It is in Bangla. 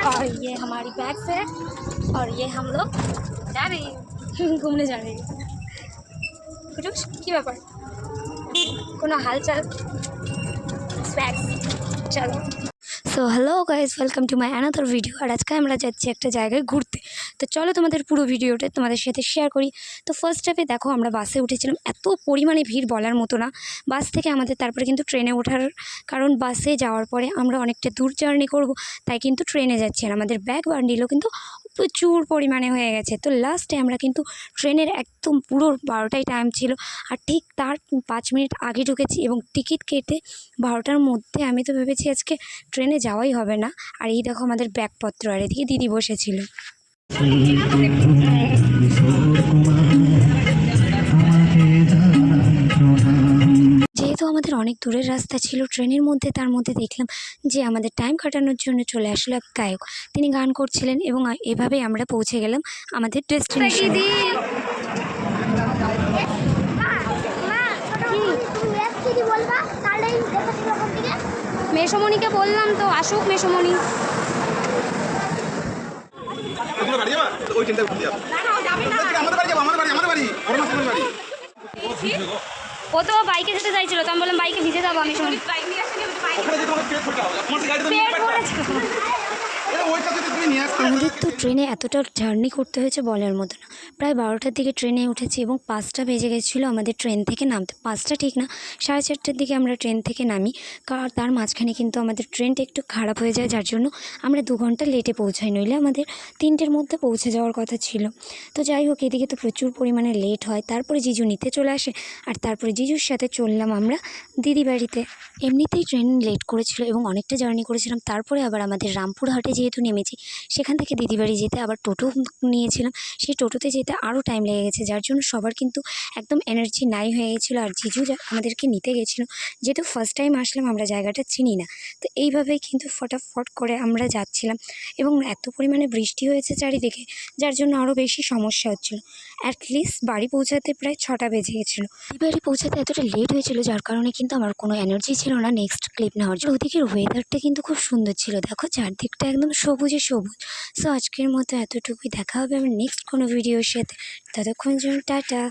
और ये हमारी बैग्स है और ये हम लोग जा रहे हैं घूमने जा रहे हैं। कुछ की ব্যাপার কোনো হালচাল স্ন্যাক্স চলো। So hello guys, welcome to my another video. আর আজকে আমরা যাচ্ছি একটা জায়গায় ঘুরতে। তো চলো তোমাদের পুরো ভিডিওটা তোমাদের সাথে শেয়ার করি। তো ফার্স্ট স্টেপে দেখো আমরা বাসে উঠেছিলাম, এত পরিমাণে ভিড় বলার মতো না। বাস থেকে আমাদের তারপরে কিন্তু ট্রেনে ওঠার, কারণ বাসে যাওয়ার পরে আমরা অনেকটা দূর জার্নি করব, তাই কিন্তু ট্রেনে যাচ্ছি। আর আমাদের ব্যাগ বান্ডিলও কিন্তু প্রচুর পরিমাণে হয়ে গেছে। তো লাস্টে আমরা কিন্তু ট্রেনের একদম পুরো 12টায় টাইম ছিল, আর ঠিক তার 5 মিনিট আগে ঢুকেছি এবং টিকিট কেটে 12টার মধ্যে আমি তো ভেবেছি আজকে ট্রেনে যাওয়াই হবে না। আর এই দেখো আমাদের ব্যাগপত্র, আর এদিকে দিদি বসেছিল। যেহেতু আমাদের অনেক দূরের রাস্তা ছিল ট্রেনের মধ্যে, তার মধ্যে দেখলাম যে আমাদের টাইম কাটানোর জন্য চলে আসলো এক গায়ক। তিনি গান করছিলেন এবং এভাবেই আমরা পৌঁছে গেলাম আমাদের ডেস্টিনেশনে। মেসমণিকে বললাম তো আসুক মেসমণি। ও তো বাইকে যেতে চাইছিল, তো আমি বললাম বাইকে ভিজে যাবো আমি। আমাদের তো ট্রেনে এতটা জার্নি করতে হয়েছে বলার মতো না। প্রায় 12টার দিকে ট্রেনে উঠেছি এবং 5টা বেজে গেছিলো আমাদের ট্রেন থেকে নামতে। 5টা ঠিক না, 4:30টার দিকে আমরা ট্রেন থেকে নামি। কারণ তার মাঝখানে কিন্তু আমাদের ট্রেনটা একটু খারাপ হয়ে যায়, যার জন্য আমরা 2 ঘন্টা লেটে পৌঁছাই, নইলে আমাদের 3টের মধ্যে পৌঁছে যাওয়ার কথা ছিল। তো যাই হোক, এদিকে তো প্রচুর পরিমাণে লেট হয়। তারপরে জিজু নিতে চলে আসে, আর তারপরে জিজুর সাথে চললাম আমরা দিদি বাড়িতে। এমনিতেই ট্রেন লেট করেছিল এবং অনেকটা জার্নি করেছিলাম। তারপরে আবার আমাদের রামপুরহাটে যেহেতু নেমেছি, সেখান থেকে দিদিবাড়ি যেতে আবার টোটো নিয়েছিলাম। সেই টোটোতে যেতে আরও টাইম লেগে গেছে, যার জন্য সবার কিন্তু একদম এনার্জি নাই হয়ে গেছিলো। আর জিজু আমাদেরকে নিতে গেছিলো, যেহেতু ফার্স্ট টাইম আসলাম, আমরা জায়গাটা চিনি না। তো এইভাবেই কিন্তু ফটাফট করে আমরা যাচ্ছিলাম এবং এত পরিমাণে বৃষ্টি হয়েছে চারিদিকে, যার জন্য আরও বেশি সমস্যা হচ্ছিলো। অ্যাটলিস্ট বাড়ি পৌঁছাতে প্রায় 6টা বেজে গেছিলো। বাড়ি পৌঁছাতে এতটা লেট হয়েছিল, যার কারণে কিন্তু আমার কোনো এনার্জি ছিল না নেক্সট ক্লিপ নেওয়ার জন্য। ওদিকের ওয়েদারটা কিন্তু খুব সুন্দর ছিল, দেখো চারদিকটা একদম সবুজে সবুজ। সো আজকের মতো এতটুকুই, দেখা হবে আমার নেক্সট কোনো ভিডিওর সাথে। ততক্ষণ জন্য টাটা।